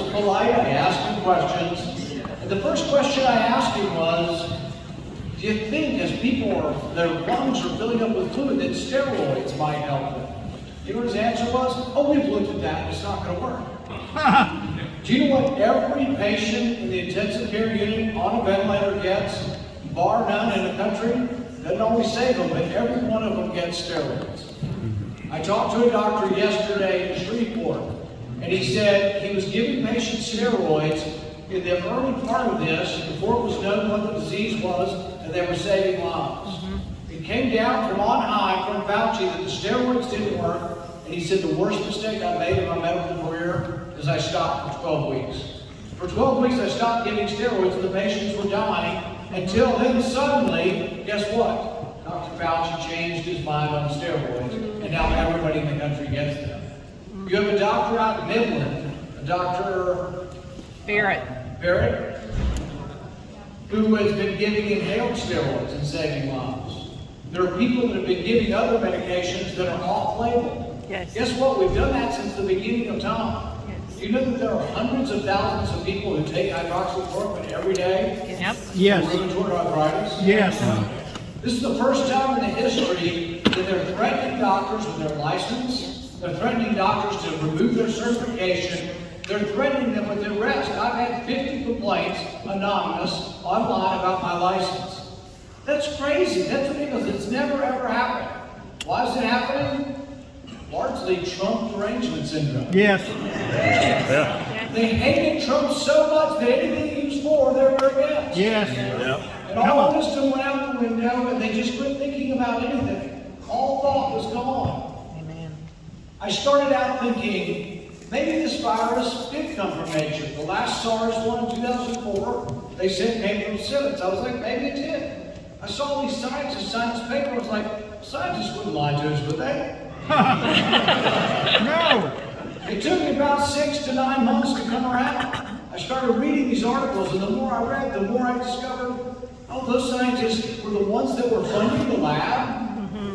was polite. I asked him questions. And the first question I asked him was, do you think as their lungs are filling up with fluid that steroids might help them? You know what his answer was? Oh, we've looked at that and it's not going to work. Do you know what every patient in the intensive care unit on a ventilator gets, bar none in the country? Doesn't always save them, but every one of them gets steroids. I talked to a doctor yesterday in Shreveport, and he said he was giving patients steroids in the early part of this, before it was known what the disease was, and they were saving lives. It came down from on high from Fauci that the steroids didn't work, and he said the worst mistake I made in my medical career is I stopped for 12 weeks. For 12 weeks I stopped giving steroids and the patients were dying, until then suddenly, guess what? Dr. Fauci changed his mind on steroids, and now everybody in the country gets them. You have a doctor out in Midland, a Dr. Barrett, who has been giving inhaled steroids and saving lives. There are people that have been giving other medications that are off-label. Yes. Guess what? We've done that since the beginning of time. Yes. You know that there are hundreds of thousands of people who take hydroxychloroquine every day? Yep. Yes. For rheumatoid arthritis? Yes. This is the first time in the history that they're threatening doctors with their license. They're threatening doctors to remove their certification. They're threatening them with arrest. I've had 50 complaints, anonymous, online about my license. That's crazy. That's ridiculous. It's never ever happened. Why is it happening? Largely Trump derangement syndrome. Yes. Yeah. They hated Trump so much that anything he was for, they were against. Yes. And all wisdom went out the window, and they just quit thinking about anything. All thought was gone. Amen. I started out thinking, maybe this virus did come from nature. The last SARS one in 2004, they said came from cynics. I was like, maybe it did. I saw all these scientists sign this paper. I was like, scientists wouldn't lie to us, would they? No. It took me about 6 to 9 months to come around. I started reading these articles, and the more I read, the more I discovered, oh, those scientists were the ones that were funding the lab.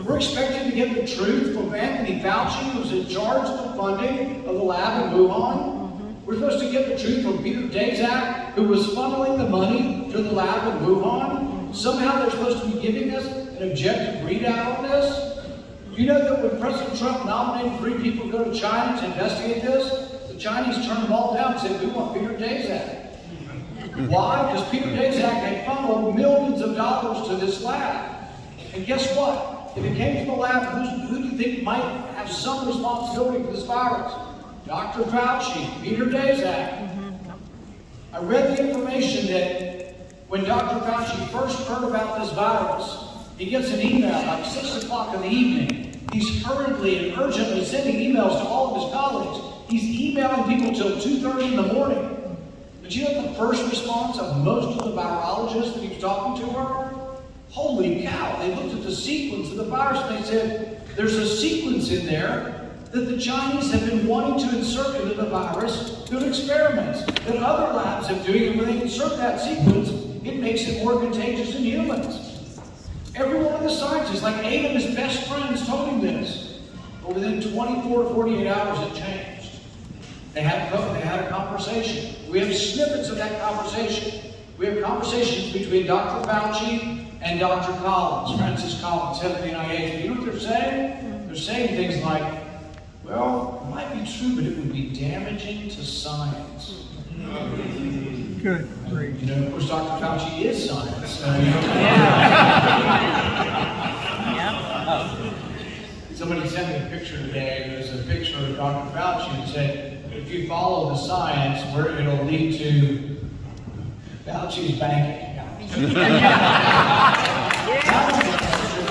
We're expected to get the truth from Anthony Fauci, who's in charge of the funding of the lab in Wuhan. We're supposed to get the truth from Peter Daszak, who was funneling the money to the lab in Wuhan. Somehow they're supposed to be giving us an objective readout on this. You know that when President Trump nominated 3 people to go to China to investigate this, the Chinese turned them all down and said, we want Peter Daszak. Why? Because Peter Daszak had funneled millions of dollars to this lab. And guess what? If it came from the lab, who do you think might have some responsibility for this virus? Dr. Fauci, Peter Daszak. I read the information that when Dr. Fauci first heard about this virus, he gets an email like 6 o'clock in the evening. He's hurriedly and urgently sending emails to all of his colleagues. He's emailing people till 2:30 in the morning. But you know the first response of most of the virologists that he was talking to were? Holy cow, they looked at the sequence of the virus and they said, there's a sequence in there that the Chinese have been wanting to insert into the virus through experiments that other labs have doing, and when they insert that sequence, it makes it more contagious in humans. Every one of the scientists, like 8 of his best friends, told him this. But within 24 to 48 hours, it changed. They had a conversation. We have snippets of that conversation. We have conversations between Dr. Fauci and Dr. Collins, Francis Collins, head of the NIH. You know what they're saying? They're saying things like, well, it might be true, but it would be damaging to science. Good. Great. You know, of course, Dr. Fauci is science. Somebody sent me a picture today. There's a picture of Dr. Fauci and said, if you follow the science, where it'll lead to Fauci's bank account.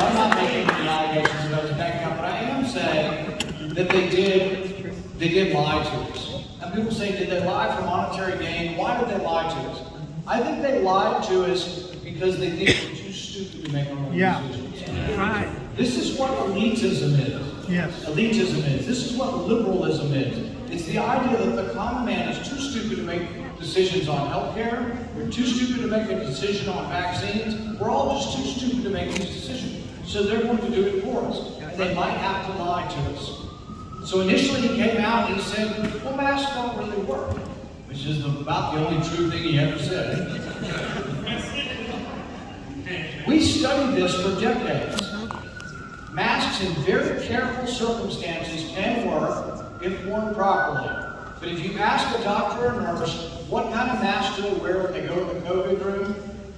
I'm not making any allegations about his bank account, but I am saying that they did lie to us. And people say, did they lie for monetary gain? Why did they lie to us? I think they lied to us because they think we're too stupid to make our own decisions. Right. This is what elitism is. Yes. Elitism is. This is what liberalism is. It's the idea that the common man is too stupid to make decisions on healthcare. We're too stupid to make a decision on vaccines. We're all just too stupid to make these decisions. So they're going to do it for us. And they might have to lie to us. So initially he came out and he said, well, masks don't really work. which is about the only true thing he ever said. We studied this for decades. Masks in very careful circumstances can work if worn properly. But if you ask a doctor or nurse what kind of mask do they wear when they go to the COVID room,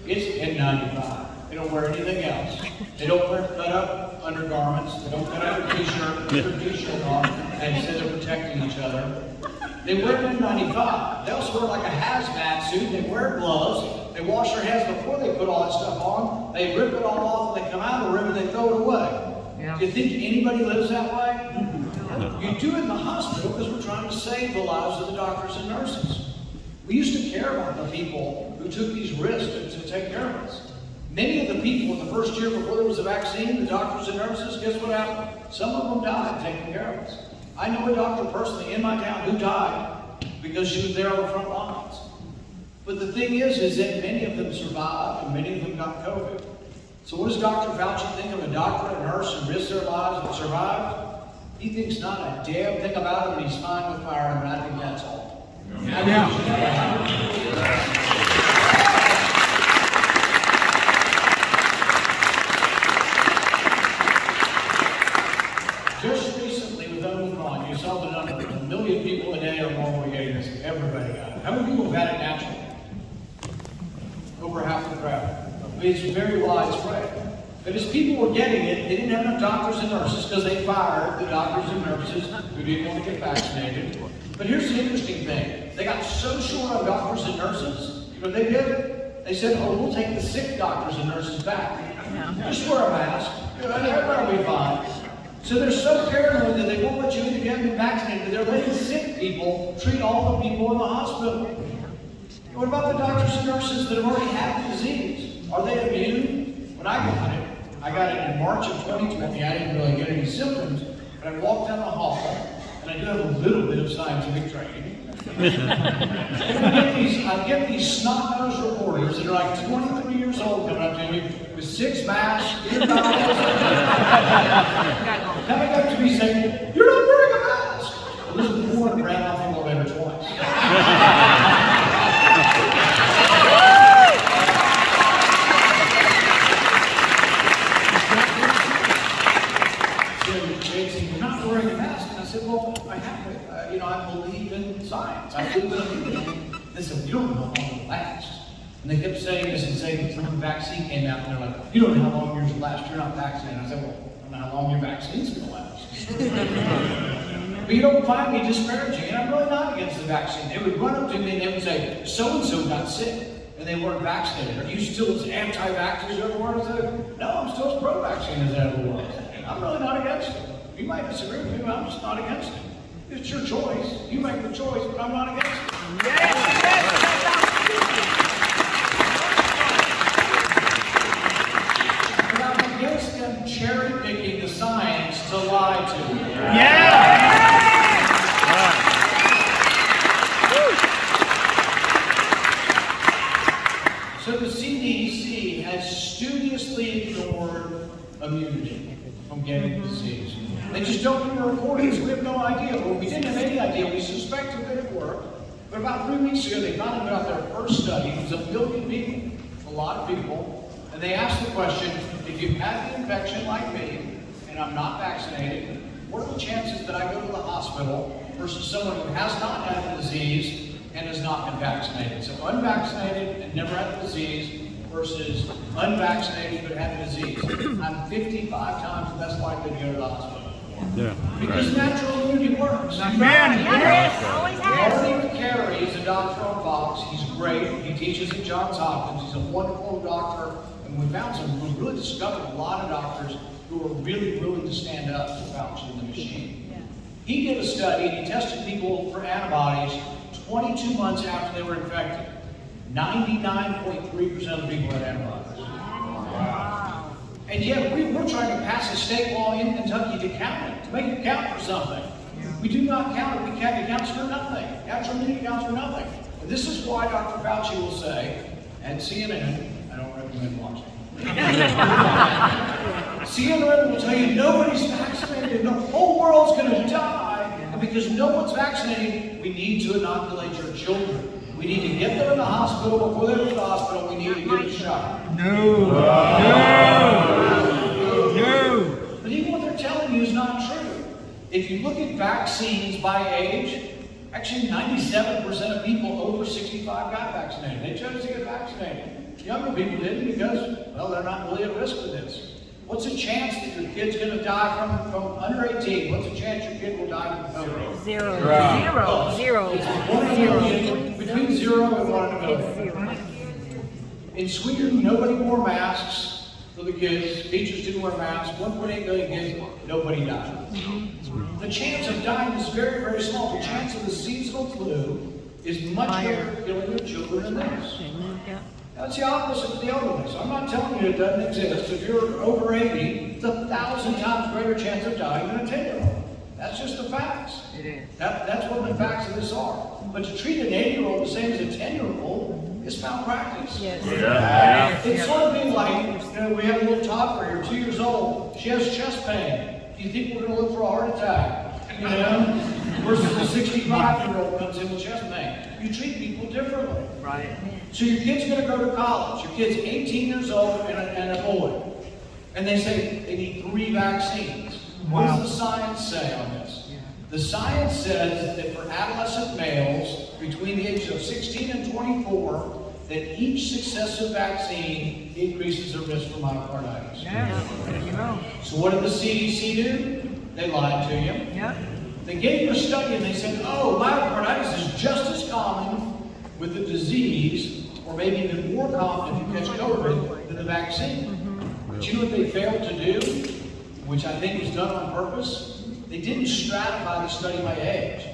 it's N95. They don't wear anything else. They don't wear cut-up undergarments. They don't cut out a t-shirt, put their t-shirt on, and say they're protecting each other. They wear N95. They also wear like a hazmat suit. They wear gloves. They wash their hands before they put all that stuff on. They rip it all off, and they come out of the room and they throw it away. Yeah. Do you think anybody lives that way? You do it in the hospital because we're trying to save the lives of the doctors and nurses. We used to care about the people who took these risks to take care of us. Many of the people in the first year before there was a vaccine, the doctors and nurses, guess what happened? Some of them died taking care of us. I know a doctor personally in my town who died because she was there on the front lines. But the thing is that many of them survived and many of them got COVID. So what does Dr. Fauci think of a doctor and nurse who risked their lives and survived? He thinks not a damn thing about it, and he's fine with firing him, and I think that's all. Just recently with Omicron, you saw the number. 1 million people a day or more were getting this. Everybody got it. How many people have had it naturally? Over half the crowd. It's very widespread. But as people were getting it, they didn't have enough doctors and nurses because they fired the doctors and nurses who didn't want to get vaccinated. But here's the interesting thing. They got so short on doctors and nurses, you know what they did? They said, oh, we'll take the sick doctors and nurses back. Just wear a mask. Everybody will be fine. So they're so paranoid that they won't let you either get vaccinated. They're letting sick people treat all the people in the hospital. What about the doctors and nurses that have already had the disease? Are they immune? When I got it in March of 2020. I didn't really get any symptoms, but I walked down the hall, and I do have a little bit of scientific training. I get these snot-nosed reporters that are like 23 years old coming up to me with 6 masks, ear towels, coming up to me saying, "You're not wearing a mask." Well, this is before I ran off the elevator twice. I have to, I believe in science. I believe in They said, you don't know how long it'll last. And they kept saying this and saying when the vaccine came out, and they're like, you don't know how long yours will last, you're not vaccinated. I said, well, I don't know how long your vaccine's going to last. But you don't find me disparaging, and I'm really not against the vaccine. They would run up to me and they would say, so-and-so got sick, and they weren't vaccinated. Are you still as anti-vaxxers as you ever were? I said, no, I'm still as pro-vaccine as I ever was. I'm really not against it. You might disagree with me, but I'm just not against it. It's your choice. You make the choice, but I'm not against it. But I'm against them cherry-picking the science to lie to you. So the CDC has studiously ignored immunity from getting the disease. They just don't do the recordings. We have no idea. Well, we didn't have any idea. We suspected that it worked. But about 3 weeks ago, they finally put out their first study. It was 1 million people, a lot of people. And they asked the question, if you've had the infection like me, and I'm not vaccinated, what are the chances that I go to the hospital versus someone who has not had the disease and has not been vaccinated? So unvaccinated and never had the disease versus unvaccinated but had the disease. I'm 55 times less likely to go to the hospital. Yeah. Because natural immunity works. Always has. Marty McCary is a doctor on Fox. He's great. He teaches at Johns Hopkins. He's a wonderful doctor. And we found we really discovered a lot of doctors who are really willing to stand up to Fauci and the machine. Yeah. He did a study and he tested people for antibodies 22 months after they were infected. 99.3% of the people had antibodies. Wow. And yet we're trying to pass a state law in Kentucky to count it, to make it count for something. We do not count it. It counts for nothing. Natural immunity counts for nothing. And this is why Dr. Fauci will say, and CNN, I don't recommend watching. CNN will tell you nobody's vaccinated and the whole world's going to die. And because no one's vaccinated, we need to inoculate your children. We need to get them in the hospital. Before they leave the hospital, we need to give them a shot. No. But even what they're telling you is not true. If you look at vaccines by age, actually 97% of people over 65 got vaccinated. They chose to get vaccinated. Younger people didn't because, well, they're not really at risk for this. What's the chance that your kid's going to die from under 18? What's the chance your kid will die from COVID? Zero. It's 1 in a million, between 0 and 1 in a million. In Sweden, nobody wore masks for the kids. Teachers didn't wear masks. 1.8 million kids, nobody died. The chance of dying is very, very small. The chance of the seasonal flu is much greater killing your children than this. That's the opposite of the elderly. So I'm not telling you it doesn't exist. If you're over 80, it's 1,000 times greater chance of dying than a 10-year-old. That's just the facts. It is. That's what the facts of this are. But to treat an 80-year-old the same as a 10-year-old is malpractice. Yes. It's sort of being like, we have a little toddler here, 2 years old. She has chest pain. Do you think we're going to look for a heart attack? Versus a 65-year-old comes in with chest pain. You treat people differently. Right. So your kid's going to go to college. Your kid's 18 years old and a boy. And they say they need 3 vaccines. What does the science say on this? The science says that for adolescent males between the ages of 16 and 24, that each successive vaccine increases their risk for myocarditis. So what did the CDC do? They lied to you. They gave you a study and they said, oh, myocarditis is just as common with the disease, or maybe even more common if you catch COVID than the vaccine. But you know what they failed to do, which I think was done on purpose? They didn't stratify the study by age.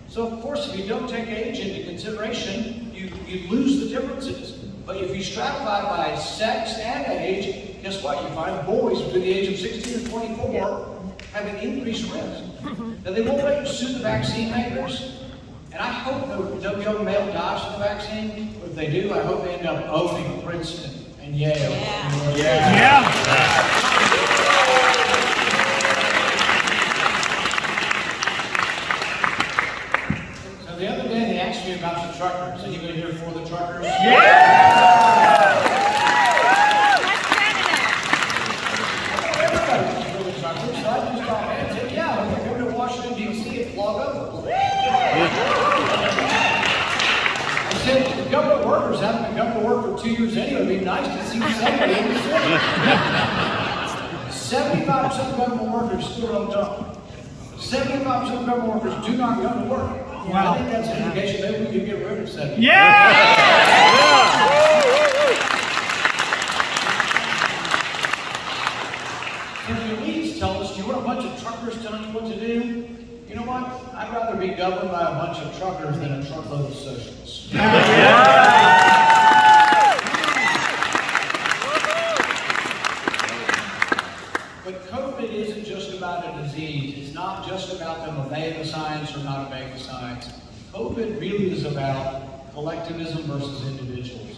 So of course, if you don't take age into consideration, you lose the differences. But if you stratify by sex and age, guess what? You find boys between the age of 16 and 24 have an increased risk. Now they won't let you sue the vaccine makers, and I hope no young male dies from the vaccine, but if they do, I hope they end up owning Princeton and Yale. So the other day they asked me about the truckers. Anybody here for the truckers? I said, the government workers haven't been government work for 2 years anyway. It'd be nice to see somebody in the city. 75% of government workers still don't come. 75% of government workers do not come to work. Wow. I think that's an indication maybe we could get rid of 70%. If the elites tell us, do you want a bunch of truckers telling you what to do? You know what? I'd rather be governed by a bunch of truckers than a truckload of socialists. But COVID isn't just about a disease. It's not just about them obeying the science or not obeying the science. COVID really is about collectivism versus individuals.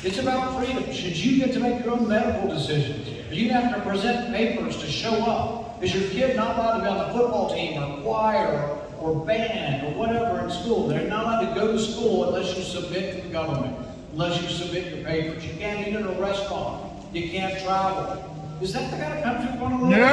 It's about freedom. Should you get to make your own medical decisions? Are you going to have to present papers to show up? Is your kid not allowed to be on the football team or choir or band or whatever in school? They're not allowed to go to school unless you submit to the government, unless you submit your papers. You can't eat in a restaurant. You can't travel. Is that the kind of country we want to live in? No!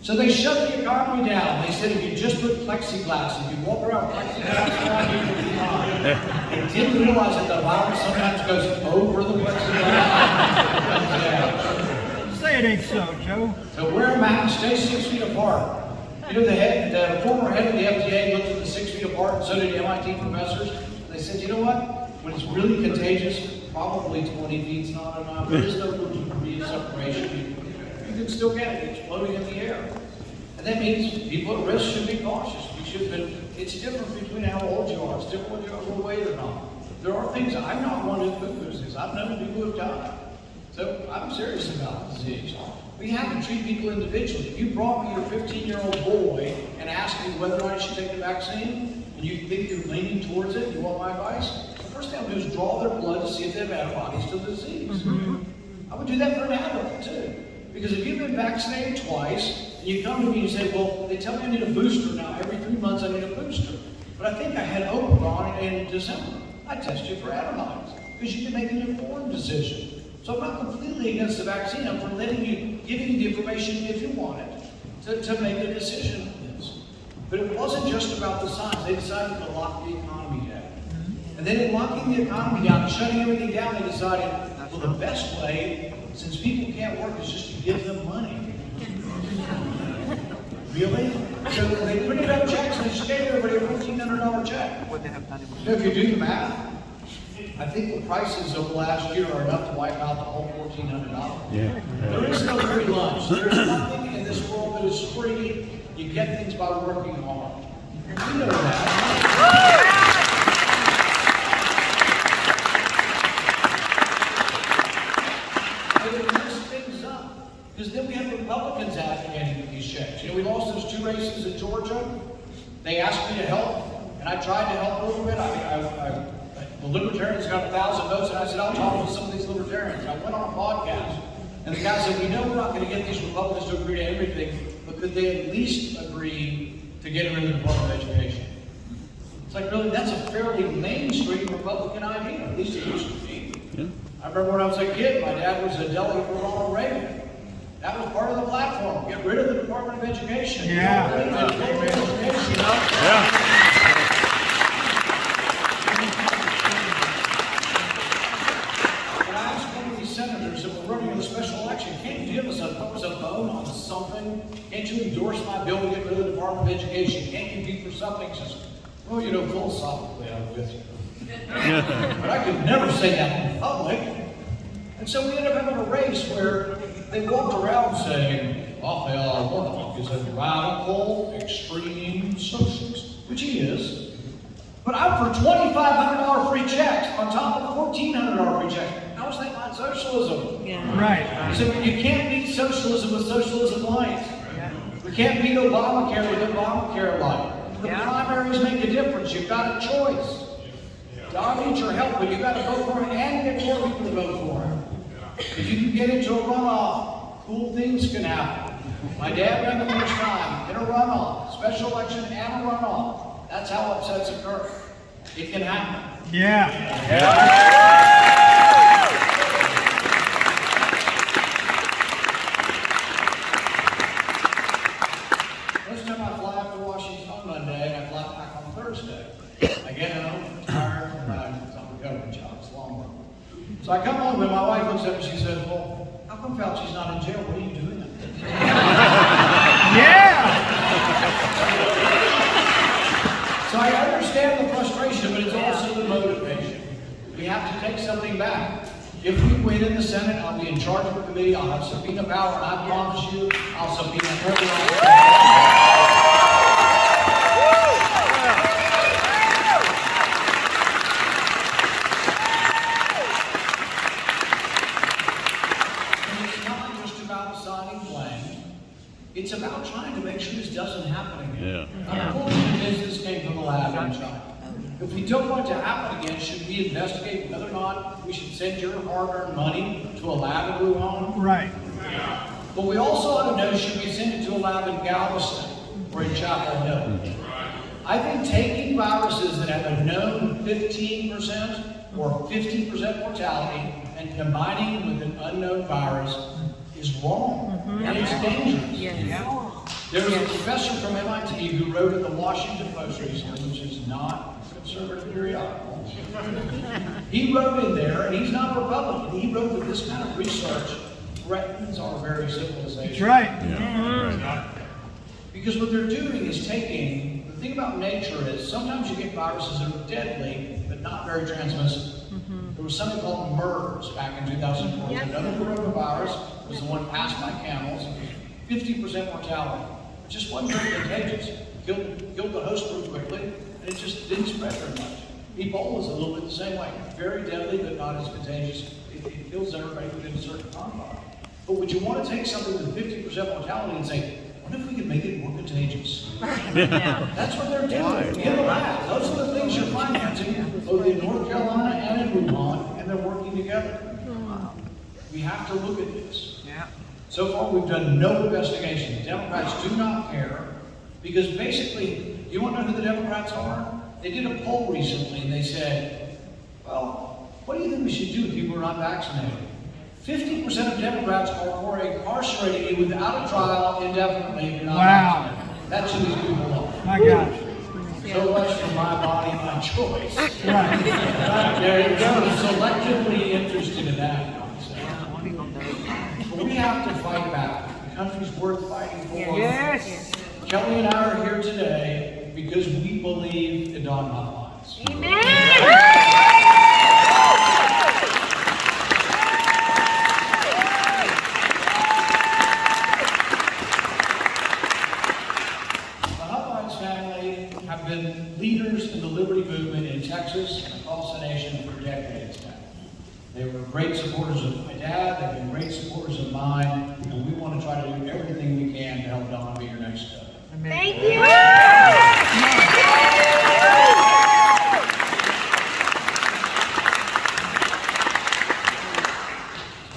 So they shut the economy down. They said if you just put plexiglass, if you walk around plexiglass around, you will be fine. They didn't realize that the virus sometimes goes over the plexiglass. Say it ain't so, Joe. So wear a mask, stay 6 feet apart. You know, the former head of the FDA looked at the 6 feet apart, and so did MIT professors. They said, you know what? When it's really contagious, probably 20 feet's not enough. There is no degree of separation. You can still get it. It's floating in the air. And that means people at risk should be cautious. It's different between how old you are. It's different whether you're overweight or not. There are things, I'm not one of the I've known people who have died. So I'm serious about the disease. We have to treat people individually. If you brought me your 15-year-old boy and asked me whether I should take the vaccine, and you think you're leaning towards it, you want my advice, the first thing I'm going to do is draw their blood to see if they have antibodies to the disease. I would do that for an adult too. Because if you've been vaccinated twice, And you come to me and say, well, they tell me I need a booster now. Every 3 months I need a booster. But I think I had Omicron in December. I test you for antibodies because you can make an informed decision. So I'm not completely against the vaccine. I'm for giving you the information if you want it to make a decision on this. But it wasn't just about the science. They decided to lock the economy down. And then in locking the economy down and shutting everything down, they decided, well, the best way, since people can't work, is just to give them money. Really? So they printed up checks and they just gave everybody a $1,400 check. So if you do the math, I think the prices of last year are enough to wipe out the whole $1,400. Yeah. There is no free lunch. There is nothing in this world that is free. You get things by working hard. You know that. And it messes things up. Because then we have Republicans advocating for these checks. You know, we lost those 2 races in Georgia. They asked me to help, and I tried to help a little bit. The Libertarians got 1,000 votes, and I said, I'll talk to some of these Libertarians. I went on a podcast, and the guy said, we know we're not going to get these Republicans to agree to everything, but could they at least agree to get rid of the Department of Education? It's like, really, that's a fairly mainstream Republican idea, at least it used to be. Yeah. I remember when I was a kid, my dad was a delegate for Ronald Reagan. That was part of the platform. Get rid of the Department of Education. Yeah. Education, you know? Yeah. Senators that were running in the special election, can't you give us a vote on something? Can't you endorse my bill to get rid of the Department of Education? Can't you be for something? Just, well, you know, philosophically, I'm with you. But I could never say that in public. And so we ended up having a race where they walked around saying, Raphael Warnock is a radical, extreme socialist, which he is. But I'm for $2,500 free checks on top of $1,400 free checks. How is that not socialism? Yeah. Right. So you can't beat socialism with socialism light. Yeah. We can't beat Obamacare with Obamacare light. The primaries make a difference. You've got a choice. God needs your help, but you've got to vote for him and get more people to vote for him. If you can get into a runoff, cool things can happen. My dad ran the first time in a runoff, special election and a runoff. That's how upsets occur. It can happen. Yeah. First time I fly up to Washington on Monday and I fly back on Thursday. I get home, I'm tired, and I'm on a government job, it's a long one. So I come home and my wife looks at me and she says, well, how come Fauci's not in jail? What are you doing up there? Yeah. So I understand the frustration, but it's also the motivation. We have to take something back. If we win in the Senate, I'll be in charge of the committee, I'll have subpoena power, and I promise you, I'll subpoena everyone. And it's not just about assigning blame, it's about trying to make sure this doesn't happen again. I'm fully convinced this came from the lab in China. If we don't want it to happen again, should we investigate whether or not we should send your hard-earned money to a lab in Wuhan? Right. But we also ought to know, should we send it to a lab in Galveston or in Chapel Hill? I think taking viruses that have a known 15% or 50% mortality and combining them with an unknown virus is wrong. And it's dangerous. Yeah. There was a professor from MIT who wrote in the Washington Post recently, which is not a conservative periodical. He wrote in there, and he's not a Republican, he wrote that this kind of research threatens our very civilization. That's right. Yeah. Because what they're doing is taking, the thing about nature is sometimes you get viruses that are deadly, but not very transmissible. There was something called MERS back in 2004. Yeah. Another coronavirus was the one passed by camels, 50% mortality. It just wasn't very contagious. Killed the host pretty quickly, and it just didn't spread very much. Ebola is a little bit the same way. Very deadly, but not as contagious. It kills everybody within a certain confine. But would you want to take something with 50% mortality and say, what if we could make it more contagious? That's what they're doing in the lab. Those are the things you're financing, both in North Carolina and in Wuhan, and they're working together. We have to look at this. So far, we've done no investigation. The Democrats do not care because basically, you want to know who the Democrats are? They did a poll recently and they said, well, what do you think we should do if people are not vaccinated? 50% of Democrats are for incarcerating you without a trial indefinitely if you're not vaccinated. That's who these people are. My gosh. So much for my body, my choice. Right. They're sort of selectively interested in that concept. But we have to fight back. The country's worth fighting for. Yes. Kelly and I are here today because we believe in Don Huffines. Amen. The Huffines family have been leaders in the liberty movement in Texas and across the nation for decades now. They were great supporters of my dad, they've been great supporters of mine, and we want to try to do everything we can to help Don be your next governor. Thank you.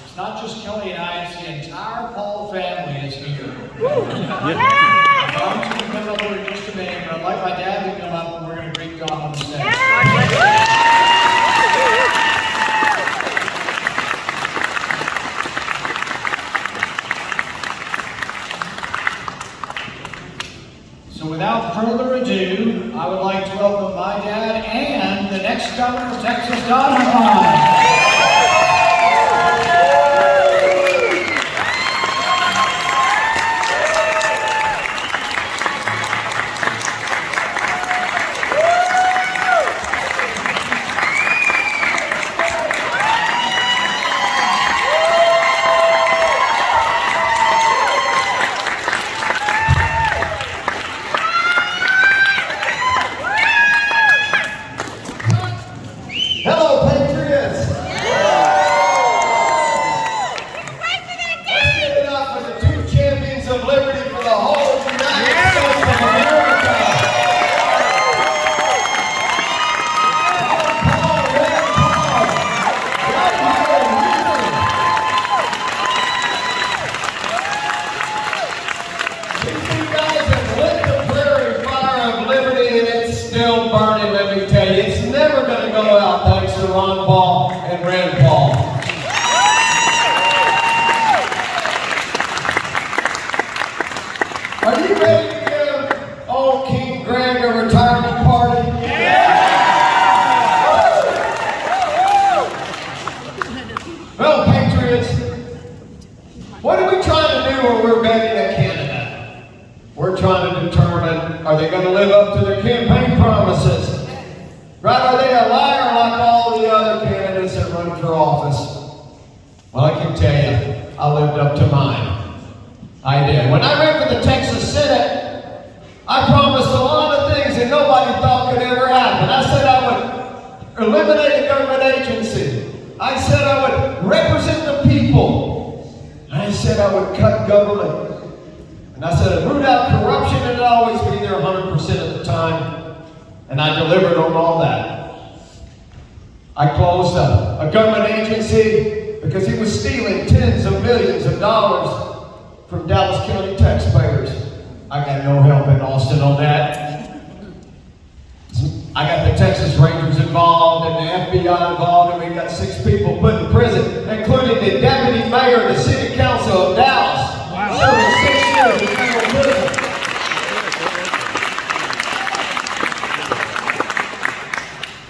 It's not just Kelly and I, it's the entire Paul family is here. Don's going to come up here in just a minute, but I'd like my dad to come up and we're going to greet Don on the stage. So without further ado, I would like to welcome my dad and the next governor of Texas, Don Huffines. Hello, Patriots! Let's give it up for the two champions of liberty for the whole United States of America. Paul, Red Paul, right here in Houston. These two guys have lit the prairie fire of liberty and it's still burning, let me tell you. It's never going to go out thanks to Ron Paul and Rand Paul. Are you ready to give old King Greg a retirement party? Well, Patriots, what are we trying to do when we're betting at Canada? We're trying to determine, are they going to live up to their campaign promises? Right? Are they a liar like all the other candidates that run for office? Well, I can tell you, I lived up to mine. I did. When I ran for the Texas Senate, I promised a lot of things that nobody thought could ever happen. I said I would eliminate a government agency. I said I would represent the people. I said I would cut government. And I said I'd root out corruption and it'd always be there 100% of the time. And I delivered on all that. I closed a government agency because he was stealing tens of millions of dollars from Dallas County taxpayers. I got no help in Austin on that. I got the Texas Rangers involved and the FBI involved, and we got 6 people put in prison, including the deputy mayor of the city council of Dallas. Wow. Serving 6 years in federal prison.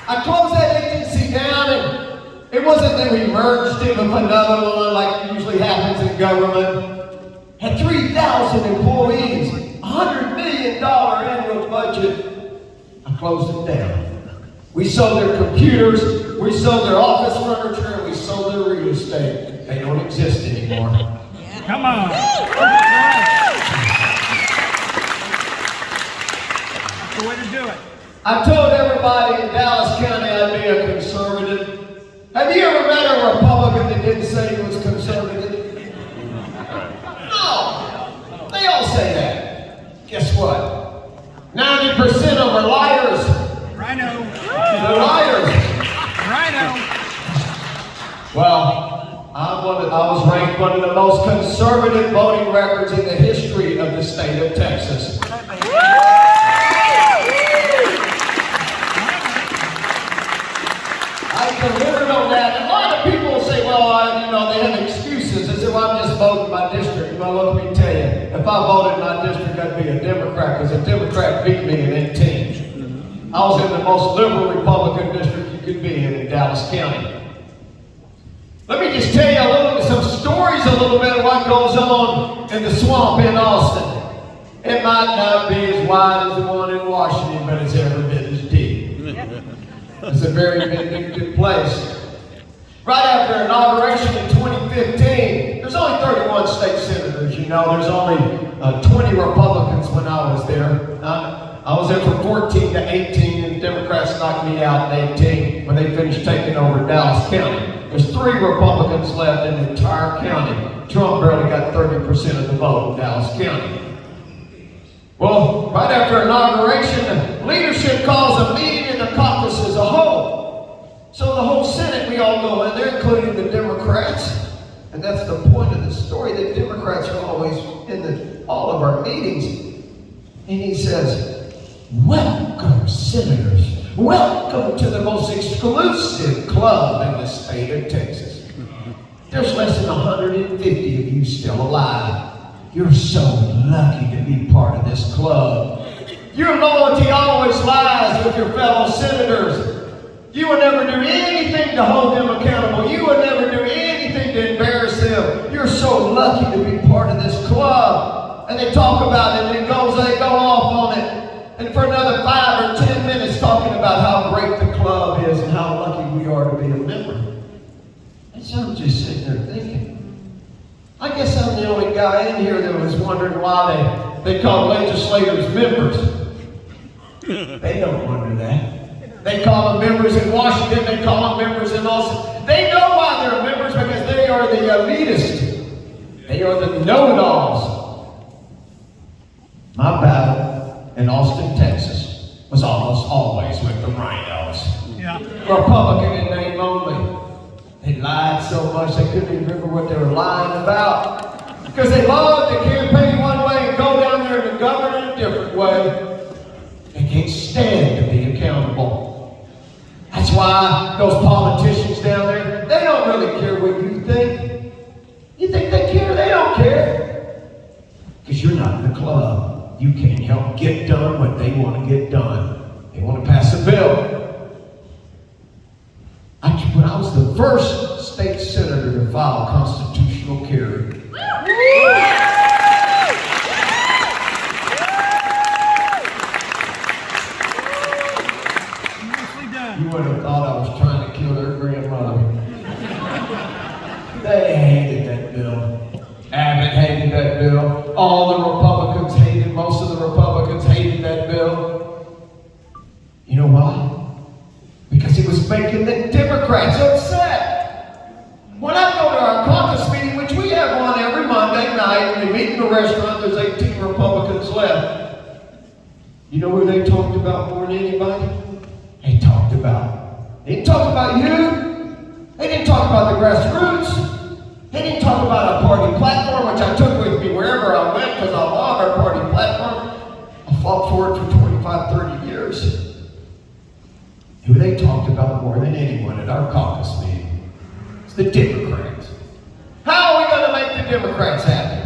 I closed that agency down, and it wasn't that we merged it with another one like usually happens in government. Had 3,000 employees, $100 million annual budget. I closed it down. We sold their computers, we sold their office furniture, and we sold their real estate. They don't exist anymore. Come on. That's the way to do it. I told everybody in Dallas County I'd be a conservative. Have you ever met a Republican that didn't say he was conservative? No. They all say that. Guess what? 90% of them are liars. Rhino. They're liars. Rhino. Well, I'm I was ranked one of the most conservative voting records in the history of the state of Texas. I delivered on that. A lot of people say, well, they have excuses. They say, well, I'm just voting my district. Well, let me tell you, if I voted my district, I'd be a Democrat, because a Democrat beat me in 18. I was in the most liberal Republican district you could be in Dallas County. Let me just tell you some stories a little bit of what goes on in the swamp in Austin. It might not be as wide as the one in Washington, but it's every bit as deep. It's a very vindictive place. Right after inauguration in 2015, there's only 31 state senators, There's only 20 Republicans when I was there. I was there from 14 to 18, and the Democrats knocked me out in 18 when they finished taking over Dallas County. There's 3 Republicans left in the entire county. Trump barely got 30% of the vote in Dallas County. Well, right after inauguration, the leadership calls a meeting in the caucus as a whole. So the whole Senate, we all go in there, including the Democrats. And that's the point of the story, that Democrats are always in all of our meetings. And he says, welcome, senators. Welcome to the most exclusive club in the state of Texas. There's less than 150 of you still alive. You're so lucky to be part of this club. Your loyalty always lies with your fellow senators. You will never do anything to hold them accountable. You will never do anything to embarrass them. You're so lucky to be part of this club. And they talk about it, and they go off on it. And for another 5 or 10 minutes talking about how great the club is and how lucky we are to be a member. And so I'm just sitting there thinking, I guess I'm the only guy in here that was wondering why they call legislators members. They don't wonder that. They call them members in Washington, they call them members in Austin. They know why they're members, because they are the elitists. They are the know-it-alls. My battle in Austin, Texas, was almost always with the rhinos. Yeah. Republican in name only. They lied so much they couldn't even remember what they were lying about. Because they loved to campaign one way and go down there and govern in a different way. They can't stand to be accountable. That's why those politicians down there, they don't really care what you think. You think they care? They don't care. Because you're not in the club. You can't help get done what they want to get done. They want to pass a bill. When I was the first state senator to file constitutional carry, Nicely done. you would have thought I was trying to kill their grandmother. They hated that bill. Abbott hated that bill. All the Republicans hated, most of the Republicans hated that bill. You know why? Because it was making the Democrats upset. When I go to our caucus meeting, which we have one every Monday night, and we meet in a restaurant, there's 18 Republicans left. You know who they talked about more than anybody? They didn't talk about you. They didn't talk about the grassroots. They didn't talk about our party platform, which I took with me wherever I went, because I love our party platform. I fought for it for 25, 30 years. Who they talked about more than anyone at our caucus meeting? It's the Democrats. How are we going to make the Democrats happy?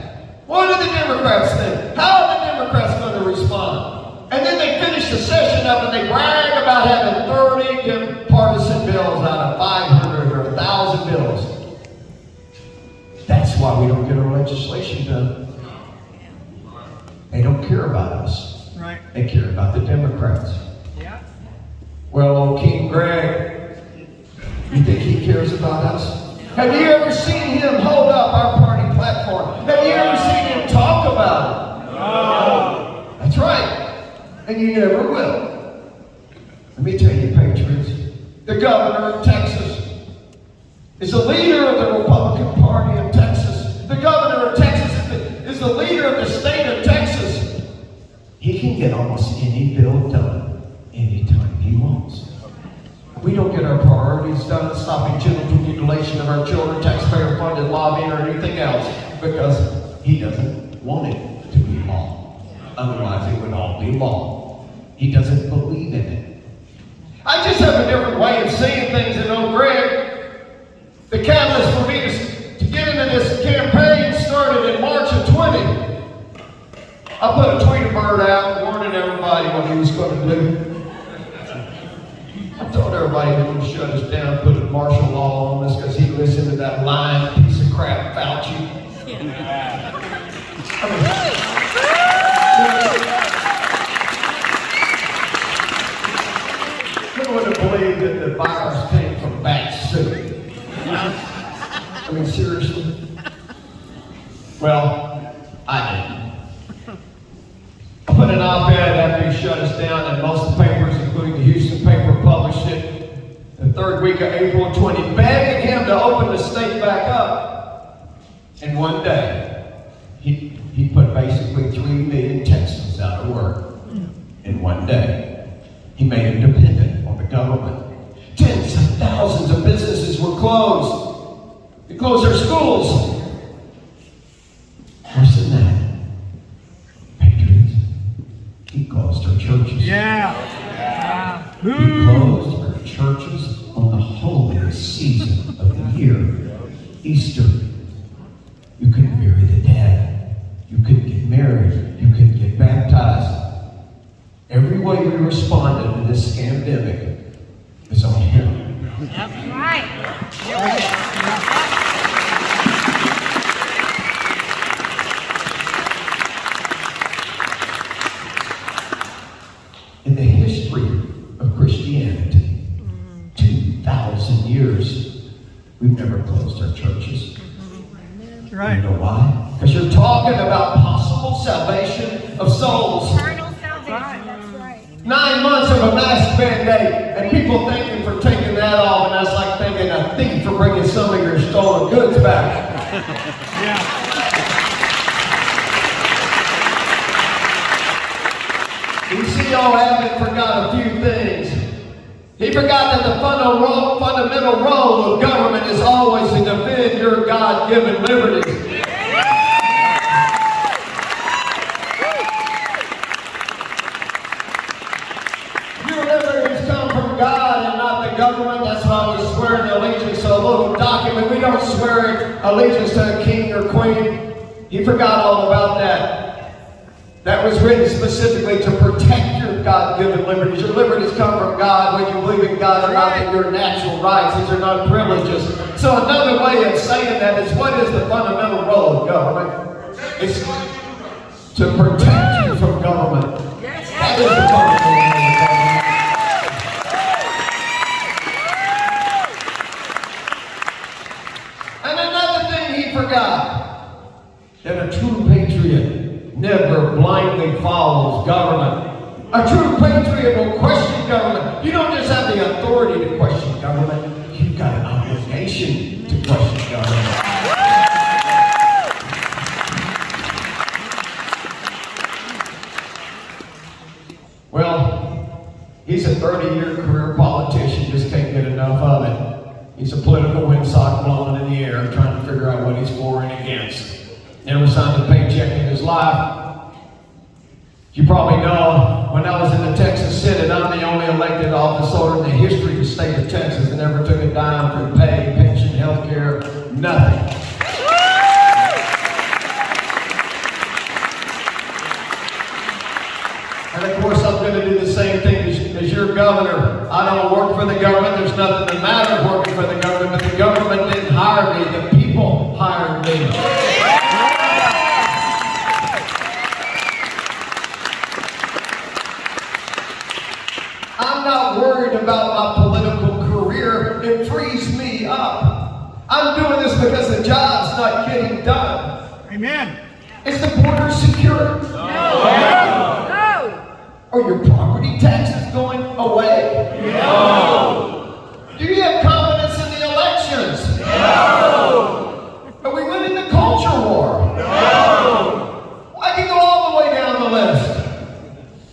What do the Democrats think? How are the Democrats going to respond? And then they finish the session up and they brag about having 30 partisan bills out of 500 or 1,000 bills. That's why we don't get our legislation done. They don't care about us. Right. They care about the Democrats. Yeah. Well, old King Greg, you think he cares about us? Have you ever seen him hold up our party platform? Have you ever seen him talk about it? No. That's right. And you never will. Let me tell you, Patriots, the governor of Texas is the leader of the Republican Party of Texas. The governor of Texas is the leader of the state of Texas. He can get almost any bill done anytime he wants. We don't get our priorities done, stopping children from getting mutilation of our children, taxpayer-funded lobbying, or anything else, because he doesn't want it to be law. Otherwise, it would all be law. He doesn't believe in it. I just have a different way of seeing things than old Greg. The catalyst for me to get into this campaign started in March of 20. I put a tweeter bird out warning everybody what he was going to do. I told everybody he was going to shut us down, put a martial law on us because he listened to that lying piece of crap Fauci. Who would have believed that the virus came from bat soup? I mean, seriously? Well, I didn't. I put an op-ed after he shut us down, and most of the papers, including the Houston paper, published it the third week of April 20, begging him to open the state back up. And one day, he put basically 3 million Texans out of work. In one day, he made them dependent on the government. Tens of thousands of businesses were closed. They closed their schools. Worse than that, patriots, he closed our churches. Yeah. He closed our churches on the holiest season of the year, Easter. You couldn't bury the dead. You couldn't get married. You couldn't get baptized. Every way we responded to this scandemic is on him. Yep. Right. In the history of Christianity, 2,000 years, we've never closed our churches. That's right. You know why? Because you're talking about possible salvation of souls. Eternal salvation. That's right. 9 months of a mask mandate, and people thank you for taking that off, and that's like thanking a thief for bringing some of your stolen goods back. Yeah. You see, y'all haven't forgot a few things. He forgot that the fundamental role of government is always to defend your God-given liberties. Your liberties come from God and not the government. That's why we swear an allegiance to a little document. We don't swear allegiance to a king or queen. He forgot all about that. That was written specifically to protect your God-given liberties. Your liberties come from God when you believe in God and not in your natural rights. These are not privileges. So another way of saying that is, what is the fundamental role of government? It's to protect you from government. That is the fundamental role of government. And another thing he forgot, that a true patriot never blindly follows government. A true patriot will question government. You don't just have the authority to question government, you've got an obligation to question government. Well, he's a 30-year career politician, just can't get enough of it. He's a political windsock blowing in the air, trying to figure out what he's for and against. Never signed a paycheck in his life. You probably know, when I was in the Texas Senate, I'm the only elected office holder in the history of the state of Texas that never took a dime for pay, pension, health care, nothing. And of course, I'm going to do the same thing as your governor. I don't work for the government. There's nothing the matter with working for the government, but the government didn't hire me. The people hired me. I'm not worried about my political career. It frees me up. I'm doing this because the job's not getting done. Amen. Is the border secure? No. Are your property taxes going away? No. Do you have confidence in the elections? No. Are we winning the culture war? No. I can go all the way down the list.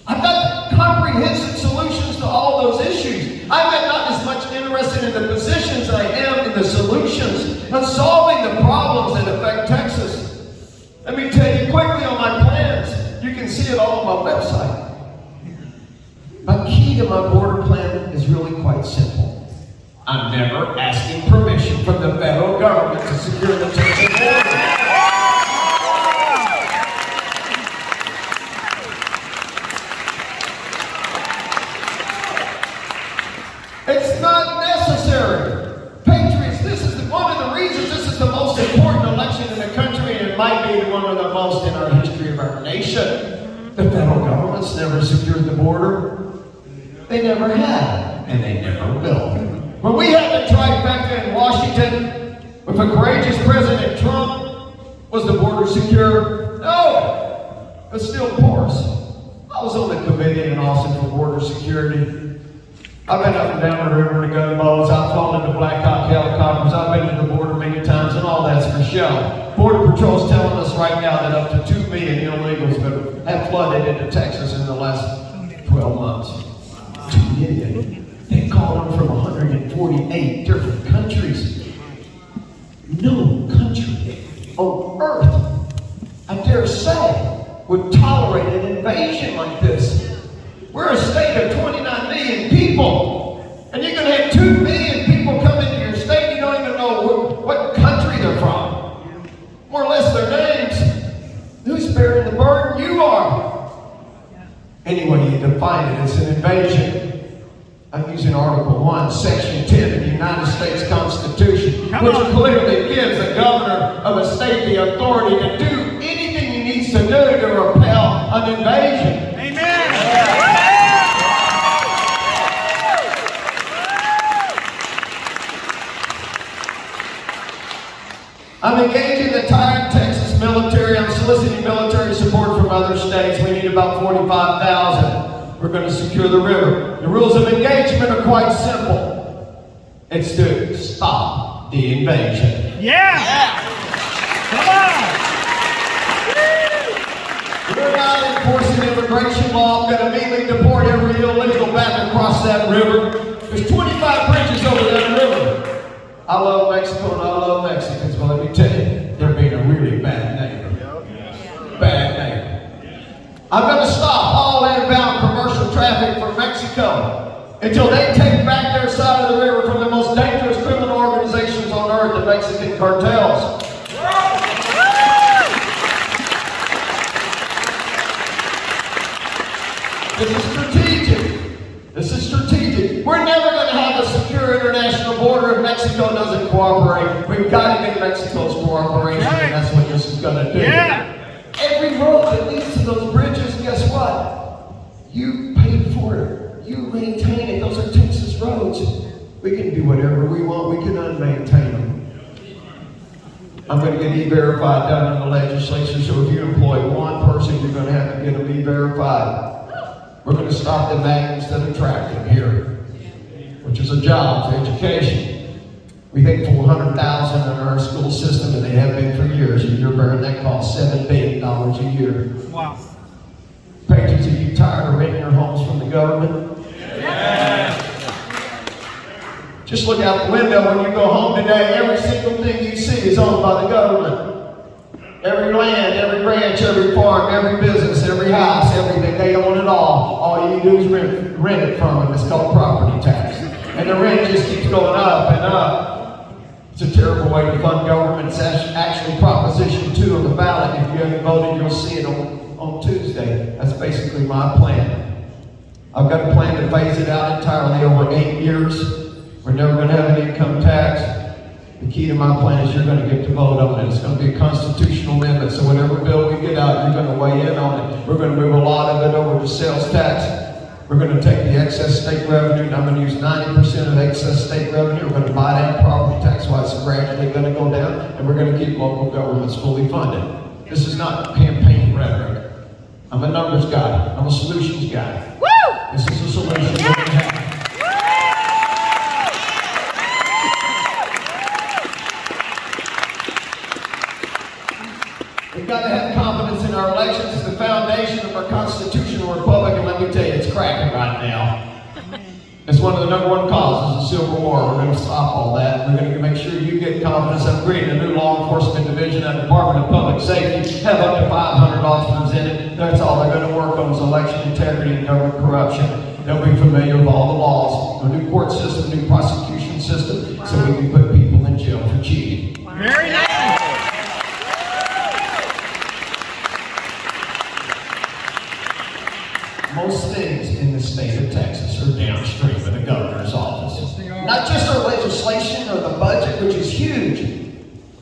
I've got comprehensive solutions to all those issues. I'm not as much interested in the positions as I am in the solutions. solutions and solving the problems that affect Texas. Let me tell you quickly on my plans. You can see it all on my website. My key to my border plan is really quite simple. I'm never asking permission from the federal government to secure the Texas border. It's not necessary. Patriots, this is one of the reasons this is the most important election in the country, and it might be one of the most in our history of our nation. The federal government's never secured the border. They never have, and they never will. When we had the trifecta in Washington, with a courageous President Trump, was the border secure? No, but still porous. I was on the committee in Austin for border security. I've been up and down the river in the gunboats. I've flown into Black Hawk helicopters. I've been to the border many times, and all that's for show. Border Patrol's telling us right now that up to 2 million illegals have flooded into Texas in the last 12 months. 2 million. They called them from 148 different countries. No country on earth, I dare say, would tolerate an invasion like this. We're a state of 29 million people, and you're going to have 2 million people come into your state. You don't even know what country they're from, more or less their names. Who's bearing the burden? You are. Anyway, you define it as an invasion. I'm using Article 1, Section 10 of the United States Constitution, which clearly gives the governor of a state the authority to do anything he needs to do to repel an invasion. Amen. I'm engaging the entire Texas military. I'm soliciting military support from other states. We need about 45,000. We're going to secure the river. The rules of engagement are quite simple. It's to stop the invasion. Yeah. Come on. We're not enforcing immigration law. I'm going to immediately deport every illegal back across that river. There's 25 bridges over that river. I love Mexico and I love Mexicans, but let me tell you, they're being a really bad neighbor. Bad neighbor. I'm going to stop all inbound commercial traffic from Mexico until they take back their side of the river from the most dangerous criminal organizations on earth, the Mexican cartels. This is strategic. This is strategic. We're never going to have a secure international border if Mexico doesn't cooperate. We've got to get Mexico's cooperation, and that's what this is going to do. Yeah. Every road that leads to those bridges, guess what? You paid for it. You maintain it. Those are Texas roads. We can do whatever we want. We can unmaintain them. I'm going to get E-Verified done in the legislature, so if you employ one person, you're going to have to get them E-Verified. We're going to stop the magnets that attract them here, which is a job, it's education. We think 400,000 in our school system, and they have been for years. A year bearing that costs $7 billion a year. Wow. Patriots, are you tired of renting your homes from the government? Yeah. Just look out the window when you go home today. Every single thing you see is owned by the government. Every land, every ranch, every farm, every business, every house, everything, they own it all. All you do is rent it from them. It's called property tax. And the rent just keeps going up and up. It's a terrible way to fund government. It's actually Proposition 2 on the ballot. If you haven't voted, you'll see it on Tuesday. That's basically my plan. I've got a plan to phase it out entirely over 8 years. We're never going to have an income tax. The key to my plan is you're going to get to vote on it. It's going to be a constitutional amendment. So whatever bill we get out, you're going to weigh in on it. We're going to move a lot of it over to sales tax. We're going to take the excess state revenue, and I'm going to use 90% of excess state revenue. We're going to buy down property tax while it's gradually going to go down, and we're going to keep local governments fully funded. This is not campaign rhetoric. I'm a numbers guy. I'm a solutions guy. Woo! This is a solution that we have. We've got to have confidence in our elections. It's the foundation of our constitutional republic, and let me tell you, it's cracking right now. It's one of the number one causes of Civil War. We're going to stop all that. We're going to make sure you get confidence. I'm creating a new law enforcement division at the Department of Public Safety. Have up to 500 officers in it. That's all they're going to work on is election integrity and government corruption. They'll be familiar with all the laws. A new court system, new prosecution system, so we can put people in jail for cheating. Very nice. Most things in the state of Texas are downstream of the governor's office. Yes, they are. Not just our legislation or the budget, which is huge.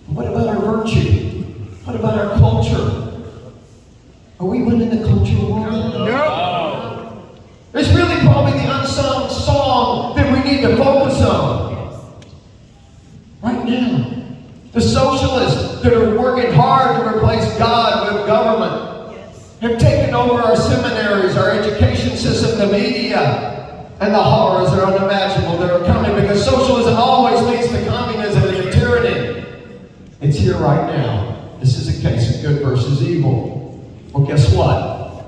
What about our virtue? What about our culture? Are we winning the culture war? No. It's really probably the unsung song that we need to focus on. Right now. The socialists that are working hard to replace God with government have taken over our seminaries, our education system, the media, and the horrors are unimaginable that are coming because socialism always leads to communism and to tyranny. It's here right now. This is a case of good versus evil. Well, guess what?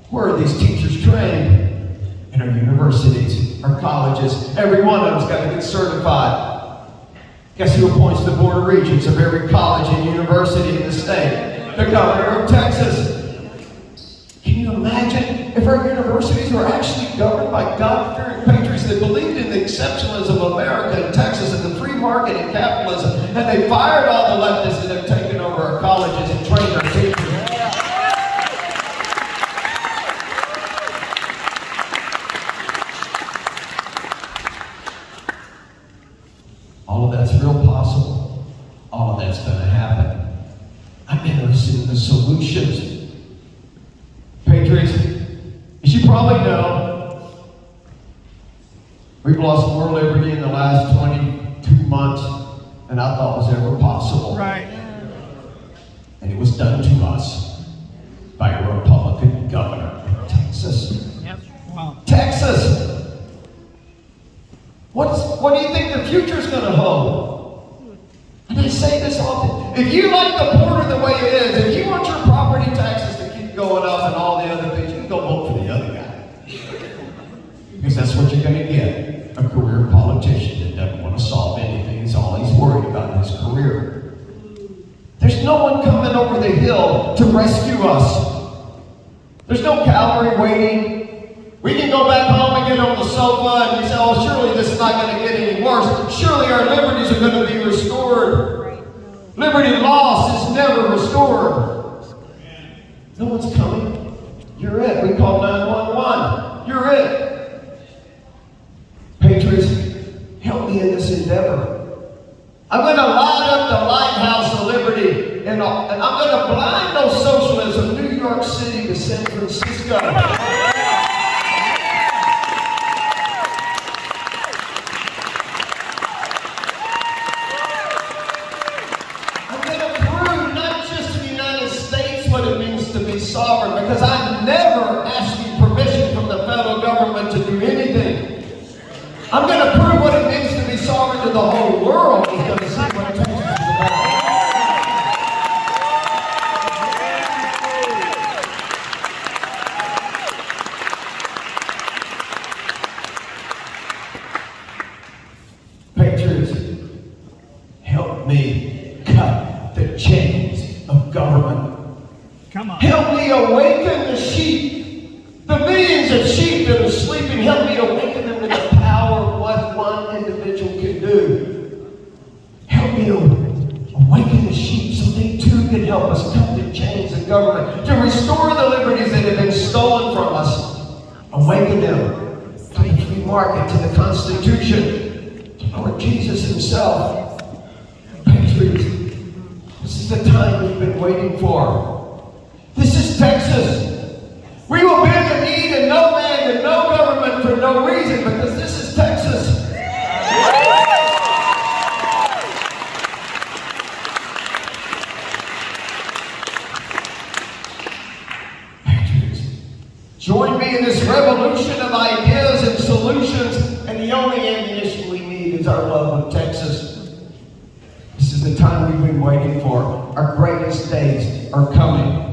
Where are these teachers trained? In our universities, our colleges. Every one of them's got to get certified. Guess who appoints the Board of Regents of every college and university in the state? The governor of Texas. Can you imagine if our universities were actually governed by God-fearing patriots that believed in the exceptionalism of America and Texas and the free market and capitalism, and they fired all the leftists that have taken over our colleges and trained our teachers? All of that's real possible. All of that's going to happen. I'm interested in the solutions. Patriots, as you probably know, we've lost more liberty in the last 22 months than I thought was ever possible. Right. And it was done to us by a Republican governor in Texas. Yep. Wow. Texas! What do you think the future's going to hold? And I say this often. If you like the border the way it is, if you want your property taxes to keep going up and all the other things, you can go vote for the other guy. Because that's what you're going to get. A career politician that doesn't want to solve anything. It's all he's worried about in his career. There's no one coming over the hill to rescue us. There's no cavalry waiting. We can go back home and get on the sofa and we say, oh, surely this is not going to get any worse. Surely our liberties are going to be restored. Liberty lost is never restored. No one's coming. You're it. We call 911. You're it. Patriots, help me in this endeavor. I'm going to light up the lighthouse of liberty and I'm going to blind those socialists from New York City to San Francisco. What it means to be sovereign, because I never asked you permission from the federal government to do anything. I'm going to prove what it means to be sovereign to the whole world. Is going to see what Texas is about. Patriots, help me cut the chains of government. Come on. Help me awaken the sheep, the millions of sheep that are sleeping. Help me awaken them to the power of what one individual can do. Help me awaken the sheep so they too can help us cut the chains of government, to restore the liberties that have been stolen from us. Awaken them to the free market, to the Constitution, to Lord Jesus himself. Patriots, this is the time we've been waiting for. This is Texas. We will bend the knee to no man and no government for no reason, because this is Texas. Patriots, join me in this revolution of ideas and solutions, and the only ammunition we need is our love of Texas. This is the time we've been waiting for. Our greatest days are coming.